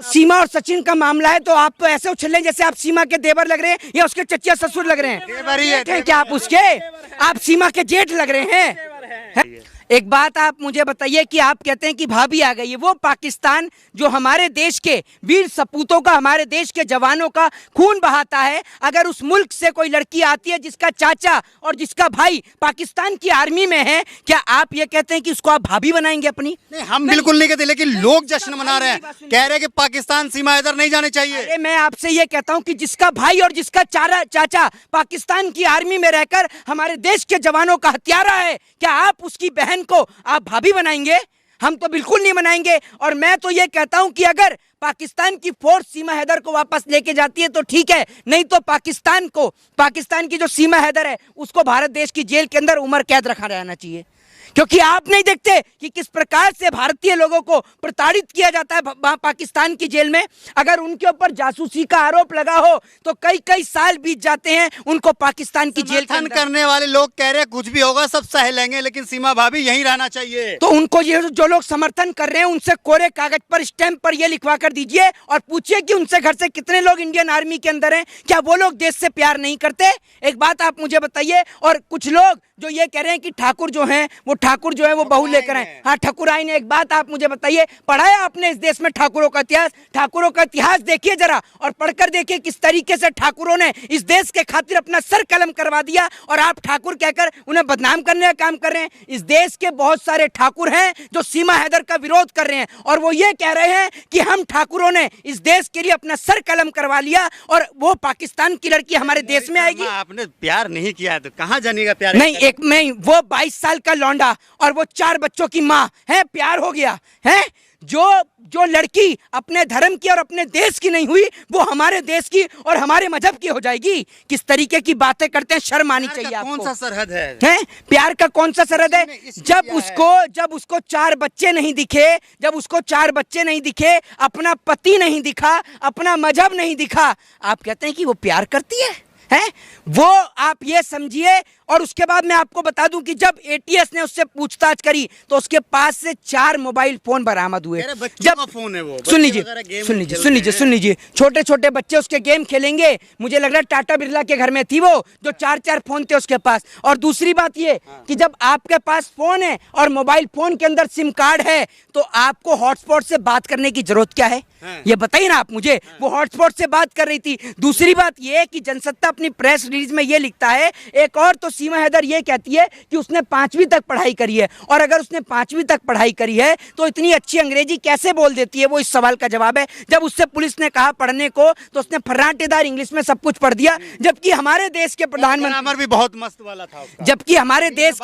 सीमा और सचिन का मामला है तो आप तो ऐसे उछल रहे हैं जैसे आप सीमा के देवर लग रहे हैं या उसके चचिया ससुर लग रहे हैं। देवर ही है, क्या आप उसके, आप सीमा के जेठ लग रहे हैं। एक बात आप मुझे बताइए कि आप कहते हैं कि भाभी आ गई है, वो पाकिस्तान जो हमारे देश के वीर सपूतों का, हमारे देश के जवानों का खून बहाता है, अगर उस मुल्क से कोई लड़की आती है जिसका चाचा और जिसका भाई पाकिस्तान की आर्मी में है, क्या आप ये कहते हैं कि उसको आप भाभी बनाएंगे अपनी? नहीं, हम बिल्कुल नहीं कहते, लेकिन लोग जश्न मना रहे हैं, कह रहे हैं कि पाकिस्तान सीमा इधर नहीं जाने चाहिए। अरे मैं आपसे ये कहता हूँ कि जिसका भाई और जिसका चाचा पाकिस्तान की आर्मी में रहकर हमारे देश के जवानों का हत्यारा है, क्या आप उसकी बहन को आप भाभी बनाएंगे? हम तो बिल्कुल नहीं बनाएंगे। और मैं तो ये कहता हूं कि अगर पाकिस्तान की फोर्स सीमा हैदर को वापस लेके जाती है तो ठीक है, नहीं तो पाकिस्तान की जो सीमा हैदर है उसको भारत देश की जेल के अंदर उम्र कैद रखा रहना चाहिए। क्योंकि आप नहीं देखते कि किस प्रकार से भारतीय लोगों को प्रताड़ित किया जाता है पाकिस्तान की जेल में। अगर उनके ऊपर जासूसी का आरोप लगा हो तो कई साल बीत जाते हैं उनको पाकिस्तान की जेल के अंदर। करने वाले लोग कह रहे हैं कुछ भी होगा सब सह लेंगे, लेकिन सीमा भाभी यहीं रहना चाहिए। तो उनको ये जो लोग समर्थन कर रहे हैं उनसे कोरे कागज पर स्टैंप पर ये लिखवा कर दीजिए और पूछिए कि उनसे घर से कितने लोग इंडियन आर्मी के अंदर हैं, क्या वो लोग देश से प्यार नहीं करते? एक बात आप मुझे बताइए। और कुछ लोग जो ये कह रहे हैं कि ठाकुर जो है वो बहू लेकर आए, हाँ ठाकुर आई ने, एक बात आप मुझे बताइए, पढ़ाया आपने इस देश में ठाकुरों का इतिहास? ठाकुरों का इतिहास देखिए जरा और पढ़कर देखिए किस तरीके से ठाकुरों ने इस देश के खातिर अपना सर कलम करवा दिया और आप ठाकुर कहकर उन्हें बदनाम करने का काम कर रहे हैं। इस देश के बहुत सारे ठाकुर हैं जो सीमा हैदर का विरोध कर रहे हैं और वो ये कह रहे हैं कि हम ठाकुरों ने इस देश के लिए अपना सर कलम करवा लिया और वो पाकिस्तान की लड़की हमारे देश में आएगी। आपने प्यार नहीं किया तो कहाँ जानेगा प्यार? नहीं, वो 22 साल का लौंडा और वो 4 बच्चों की माँ है, प्यार हो गया है? जो लड़की अपने धर्म की और अपने देश की नहीं हुई वो हमारे देश की और हमारे मजहब की हो जाएगी? किस तरीके की बातें करते हैं, शर्म आनी चाहिए आपको। कौन सा सरहद है? प्यार का कौन सा सरहद है? जब उसको 4 बच्चे नहीं दिखे, अपना पति नहीं दिखा, अपना मजहब नहीं दिखा, आप कहते हैं कि वो प्यार करती है? वो आप ये समझिए। और उसके बाद मैं आपको बता दूं कि जब एटीएस ने उससे पूछताछ करी तो उसके पास से 4 मोबाइल फोन बरामद हुए। जब फोन है वो, सुन लीजिए, छोटे छोटे बच्चे उसके गेम खेलेंगे। मुझे लग रहा है टाटा बिरला के घर में थी वो, जो 4 फोन थे उसके पास। और दूसरी बात ये कि जब आपके पास फोन है और मोबाइल फोन के अंदर सिम कार्ड है तो आपको हॉटस्पॉट से बात करने की जरूरत क्या है? ये बताइए ना आप मुझे। वो हॉटस्पॉट से बात कर रही थी। दूसरी बात ये कि जनसत्ता अपनी प्रेस रिलीज में ये लिखता है, एक और तो सीमा हैदर ये कहती है कि उसने 5वीं तक पढ़ाई करी है, और अगर उसने 5वीं तक पढ़ाई करी है तो इतनी अच्छी अंग्रेजी कैसे बोल देती है? वो इस सवाल का जवाब है। जब उससे पुलिस ने कहा पढ़ने को तो उसने फर्राटेदार इंग्लिश में सब कुछ पढ़ दिया, जबकि हमारे देश के प्रधानमंत्री भी बहुत मस्त वाला था उसका। जबकि हमारे देश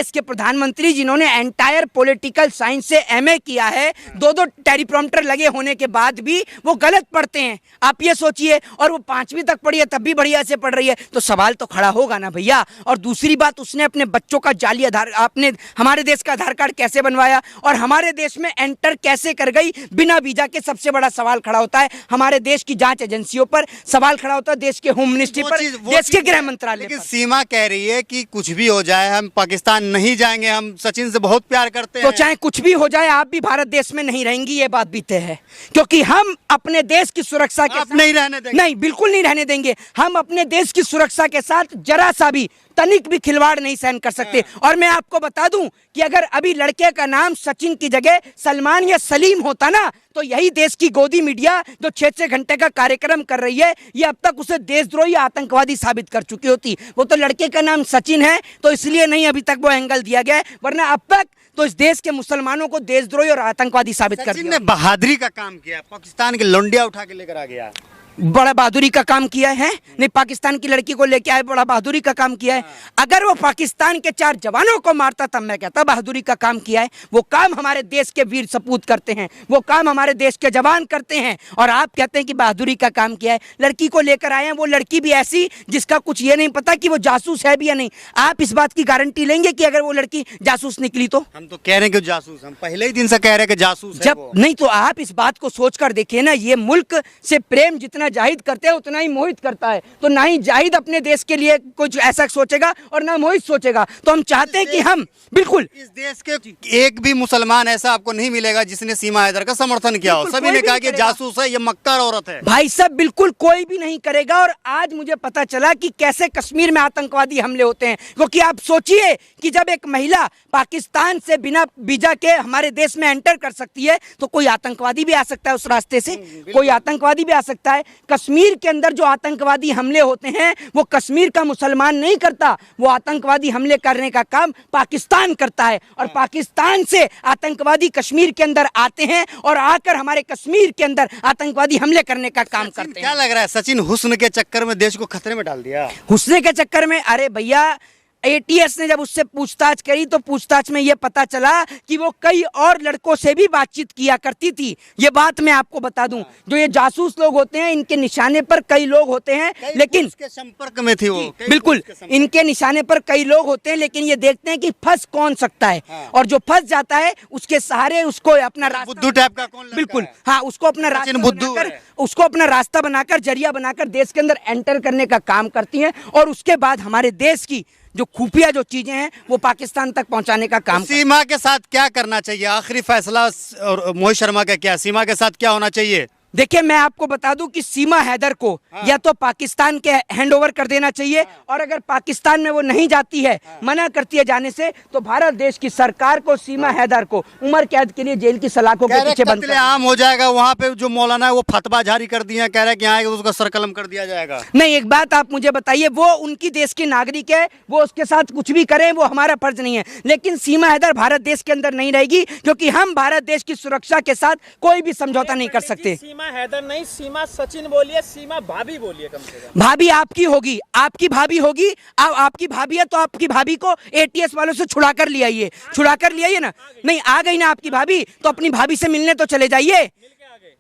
के प्रधानमंत्री जिन्होंने एंटायर पॉलिटिकल साइंस से एमए किया है, 2 टेलीप्रॉम्प्टर लगे होने के बाद भी वो गलत पढ़ते हैं। आप ये सोचिए, और वो 5वीं तक पढ़ी है तब भी बढ़िया से पढ़ रही है, तो सवाल तो खड़ा होगा ना भैया। और दूसरी बात, उसने अपने बच्चों का जाली आपने हमारे देश का आधार कार्ड कैसे बनवाया और हमारे देश में एंटर कैसे कर गई बिना वीजा के? सबसे बड़ा सवाल खड़ा होता है हमारे देश की जांच एजेंसियों पर, सवाल खड़ा होता है देश के होम मिनिस्ट्री पर, देश के गृह मंत्रालय पर। सीमा कह रही है कि कुछ भी हो जाए हम पाकिस्तान नहीं जाएंगे, हम सचिन से बहुत प्यार करते हैं। तो चाहे कुछ भी हो जाए आप भी भारत देश में नहीं रहेंगी, ये बात भी तय है। क्योंकि हम अपने देश की सुरक्षा के साथ नहीं रहने देंगे। नहीं, बिल्कुल नहीं रहने देंगे। हम अपने देश की सुरक्षा के साथ जरा सा भी, तनिक भी खिलवाड़ नहीं सहन कर सकते। और मैं आपको बता दूं कि अगर अभी लड़के का नाम सचिन की जगह सलमान या सलीम होता ना, तो यही देश की गोदी मीडिया जो 6-6 घंटे का कार्यक्रम कर रही है, ये अब तक उसे देशद्रोही आतंकवादी साबित कर चुकी होती। वो तो लड़के का नाम सचिन है तो इसलिए नहीं अभी तक वो एंगल दिया गया है, वरना अब तक तो इस देश के मुसलमानों को देशद्रोही और आतंकवादी साबित कर दिया। सचिन ने बहादुरी का काम किया, पाकिस्तान के लौंडिया उठा के लेकर आ गया, बड़ा बहादुरी का काम किया है। नहीं, पाकिस्तान की लड़की को लेके आए, बड़ा बहादुरी का काम किया है। अगर वो पाकिस्तान के 4 जवानों को मारता तब मैं कहता बहादुरी का काम किया है। वो काम हमारे देश के वीर सपूत करते हैं, वो काम हमारे देश के जवान करते हैं, और आप कहते हैं कि बहादुरी का काम किया है। लड़की को लेकर आए हैं, वो लड़की भी ऐसी जिसका कुछ ये नहीं पता कि वो जासूस है भी या नहीं। आप इस बात की गारंटी लेंगे कि अगर वो लड़की जासूस निकली तो? हम तो कह रहे हैं कि जासूस, हम पहले ही दिन से कह रहे हैं कि जासूस है जब वो। नहीं तो आप इस बात को सोचकर देखिए ना, ये मुल्क से प्रेम जितना जाहिद करते हैं उतना ही मोहित करता है। तो ना ही जाहिद अपने देश के लिए कुछ ऐसा सोचेगा और ना मोहित सोचेगा। तो हम चाहते हैं कि हम बिल्कुल इस देश के एक भी मुसलमान ऐसा आपको नहीं मिलेगा जिसने सीमा हैदर का समर्थन किया हो। बिल्कुल, सभी कोई ने भी कहा नहीं कि करेगा। जासूस है, ये मक्कार औरत है। भाई साहब बिल्कुल कोई भी नहीं करेगा। और आज मुझे पता चला कि कैसे कश्मीर में आतंकवादी हमले होते हैं, क्योंकि आप सोचिए कि जब एक महिला पाकिस्तान से बिना वीजा के हमारे देश में एंटर कर सकती है तो कोई आतंकवादी भी आ सकता है उस रास्ते से, कोई आतंकवादी भी आ सकता है। कश्मीर के अंदर जो आतंकवादी हमले होते हैं वो कश्मीर का मुसलमान नहीं करता, वो आतंकवादी हमले करने का काम पाकिस्तान करता है। और पाकिस्तान से आतंकवादी कश्मीर के अंदर आते हैं और आकर हमारे कश्मीर के अंदर आतंकवादी हमले करने का काम करते हैं। क्या लग रहा है सचिन हुस्न के चक्कर में देश को खतरे में डाल दिया? हुस्ने के चक्कर में? अरे भैया एटीएस ने जब उससे पूछताछ करी तो पूछताछ में यह पता चला कि वो कई और लड़कों से भी बातचीत किया करती थी। ये बात मैं आपको बता दूं, जो ये जासूस लोग होते हैं इनके निशाने पर कई लोग होते हैं, लेकिन उसके संपर्क में थी वो। बिल्कुल इनके निशाने पर कई लोग होते हैं, लेकिन ये देखते हैं कि फंस कौन सकता है। और जो फंस जाता है उसके सहारे उसको अपना रास्ता, बुद्धू टाइप का कौन लगता बिल्कुल है? हाँ, उसको अपना रास्ता बुद्धू बनाकर, है। उसको अपना रास्ता बनाकर, जरिया बनाकर देश के अंदर एंटर करने का काम करती हैं। और उसके बाद हमारे देश की जो खुफिया जो चीजें हैं वो पाकिस्तान तक पहुंचाने का काम। सीमा के साथ क्या करना चाहिए? आखिरी फैसला और मोहित शर्मा का क्या, सीमा के साथ क्या होना चाहिए? देखिए मैं आपको बता दूं कि सीमा हैदर को या तो पाकिस्तान के हैंड ओवर कर देना चाहिए, और अगर पाकिस्तान में वो नहीं जाती है, मना करती है जाने से, तो भारत देश की सरकार को सीमा हैदर को उम्र कैद के लिए जेल की सलाखों के पीछे बंद कर आम हो जाएगा। वहाँ पे जो मौलाना है वो फतवा जारी कर दिया, कह रहा है कि यहाँ आएगा तो उसका सरकलम कर दिया जाएगा। नहीं, एक बात आप मुझे बताइए, वो उनकी देश की नागरिक है, वो उसके साथ कुछ भी करें वो हमारा फर्ज नहीं है, लेकिन सीमा हैदर भारत देश के अंदर नहीं रहेगी, क्योंकि हम भारत देश की सुरक्षा के साथ कोई भी समझौता नहीं कर सकते। सीमा हैदर नहीं, सीमा सचिन बोलिए, सीमा भाभी बोलिए कम से कम। भाभी आपकी होगी, आपकी भाभी होगी। आपकी भाभी है तो आपकी भाभी को एटीएस वालों से छुड़ा कर ले आइए, छुड़ा कर ले आइए ना। नहीं आ गई ना आपकी भाभी, तो अपनी भाभी से मिलने तो चले जाइए।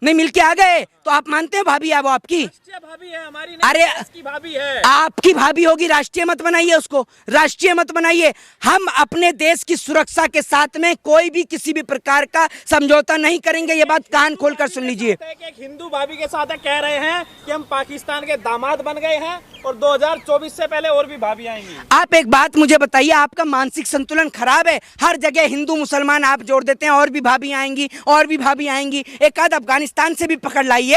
नहीं मिल के आ गए तो आप मानते हैं भाभी है वो आपकी? भाभी है हमारी, अरे की भाभी है, आपकी भाभी होगी। राष्ट्रीय मत बनाइए उसको, राष्ट्रीय मत बनाइए। हम अपने देश की सुरक्षा के साथ में कोई भी किसी भी प्रकार का समझौता नहीं करेंगे। ये बात कान खोलकर सुन लीजिए। एक हिंदू भाभी के साथ कह रहे हैं कि हम पाकिस्तान के दामाद बन गए हैं और 2024 से पहले और भी भाभी आएंगी। आप एक बात मुझे बताइए, आपका मानसिक संतुलन खराब है। हर जगह हिंदू मुसलमान आप जोड़ देते हैं, और भी भाभी आएंगी, और भी भाभी आएंगी। एक आध अफगानिस्तान से भी पकड़ लाइए,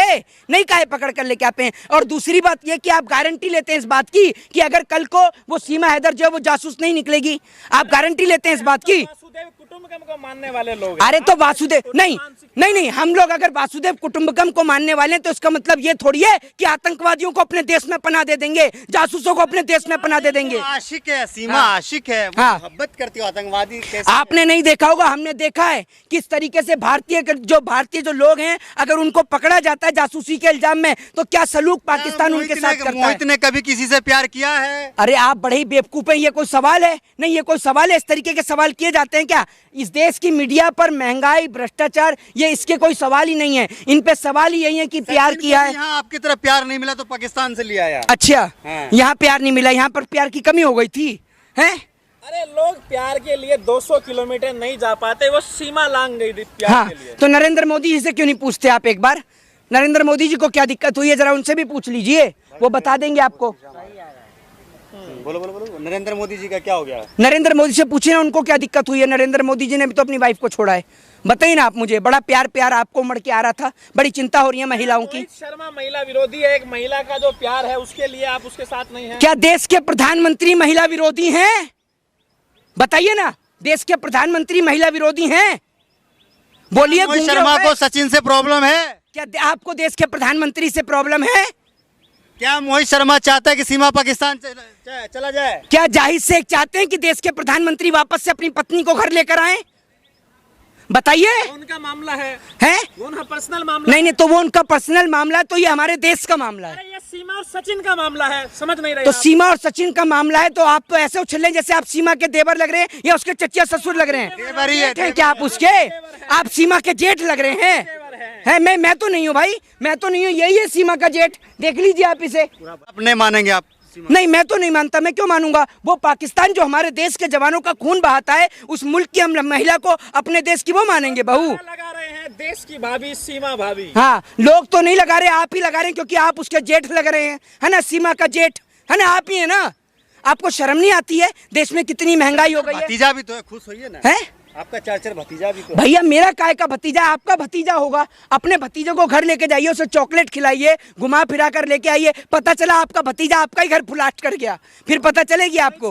नहीं काहे पकड़ कर लेके आते हैं। और दूसरी बात ये कि आप गारंटी लेते हैं इस बात की कि अगर कल को वो सीमा हैदर जो है वो जासूस नहीं निकलेगी, आप गारंटी लेते हैं इस बात की? वासुदेव कुटुंबकम को मानने वाले लोग। अरे तो वासुदेव नहीं नहीं नहीं, हम लोग अगर वासुदेव कुटुंबकम को मानने वाले हैं तो इसका मतलब ये थोड़ी है कि आतंकवादियों को अपने देश में पनाह दे देंगे, जासूसों को अपने देश में पनाह दे देंगे। आशिक है सीमा, हाँ। आशिक है, हाँ। मोहब्बत करती हो आतंकवादी कैसे? आपने नहीं देखा होगा, हमने देखा है किस तरीके से भारतीय जो लोग हैं, अगर उनको पकड़ा जाता है जासूसी के इल्जाम में तो क्या सलूक पाकिस्तान उनके साथ करता है। मोहित ने कभी किसी से प्यार किया है? अरे आप बड़े ही बेवकूफ हैं, ये कोई सवाल है? नहीं ये कोई सवाल है? इस तरीके के सवाल किए जाते हैं क्या? इस देश की मीडिया पर महंगाई, भ्रष्टाचार, ये इसके कोई सवाल ही नहीं है। इन पे सवाल ही यही है कि प्यार किया है। यहाँ आपकी तरफ प्यार नहीं मिला तो पाकिस्तान से लिया आया। अच्छा हाँ। यहाँ प्यार नहीं मिला, यहाँ पर प्यार की कमी हो गई थी हैं? अरे लोग प्यार के लिए 200 किलोमीटर नहीं जा पाते, वो सीमा लांग गई थी प्यार हाँ, के लिए। तो नरेंद्र मोदी जी से क्यों नहीं पूछते आप? एक बार नरेंद्र मोदी जी को क्या दिक्कत हुई है जरा उनसे भी पूछ लीजिए, वो बता देंगे आपको। बोलो बोलो बोलो, नरेंद्र मोदी जी का क्या हो गया? नरेंद्र मोदी से पूछिए ना उनको क्या दिक्कत हुई है। नरेंद्र मोदी जी ने भी तो अपनी वाइफ को छोड़ा है। बताइए ना आप मुझे, बड़ा प्यार आपको उमड़ के आ रहा था, बड़ी चिंता हो रही है महिलाओं की। रोहित शर्मा महिला विरोधी है, एक महिला का जो प्यार है उसके लिए आप उसके साथ नहीं है। क्या देश के प्रधानमंत्री महिला विरोधी हैं? बताइए ना, देश के प्रधानमंत्री महिला विरोधी हैं? बोलिए। मोहित शर्मा को सचिन से प्रॉब्लम है? क्या आपको देश के प्रधानमंत्री से प्रॉब्लम है? क्या मोहित शर्मा चाहता है कि सीमा पाकिस्तान चला जाए? क्या जाहिद शेख चाहते हैं कि देश के प्रधानमंत्री वापस से अपनी पत्नी को घर लेकर आए? बताइए। उनका मामला है वो उनका पर्सनल मामला। नहीं तो वो उनका पर्सनल मामला है, तो ये हमारे देश का मामला है। अरे ये सीमा और सचिन का मामला है, समझ नहीं रहे तो आप? सीमा और सचिन का मामला है, तो आप तो ऐसे उछल जैसे आप सीमा के देवर लग रहे हैं या उसके चचिया ससुर लग रहे हैं। देवर ही है, जेठ हैं क्या आप उसके? आप सीमा के जेठ लग रहे हैं। मैं तो नहीं हूँ भाई, मैं तो नहीं हूँ, यही है सीमा का जेठ। देख लीजिए आप इसे। अपने मानेंगे आप? नहीं मैं तो नहीं मानता, मैं क्यों मानूंगा? वो पाकिस्तान जो हमारे देश के जवानों का खून बहाता है, उस मुल्क की हम महिला को अपने देश की वो मानेंगे बहू? लगा रहे हैं देश की भाभी सीमा भाभी। हाँ, लोग तो नहीं लगा रहे, आप ही लगा रहे हैं, क्योंकि आप उसके जेठ लग रहे हैं, है ना, सीमा का जेठ, है ना, आप ही है ना। आपको शर्म नहीं आती है? देश में कितनी महंगाई हो गई है। भतीजा भी तो है, खुश होइए ना। है आपका चाचर भतीजा भी तो है। भैया, मेरा काय का भतीजा, आपका भतीजा होगा। अपने भतीजे को घर लेके जाइए, उसे चॉकलेट खिलाइए, घुमा फिरा कर लेके आइए, पता चला आपका भतीजा आपका ही घर फुलाट कर गया, फिर पता चलेगी आपको।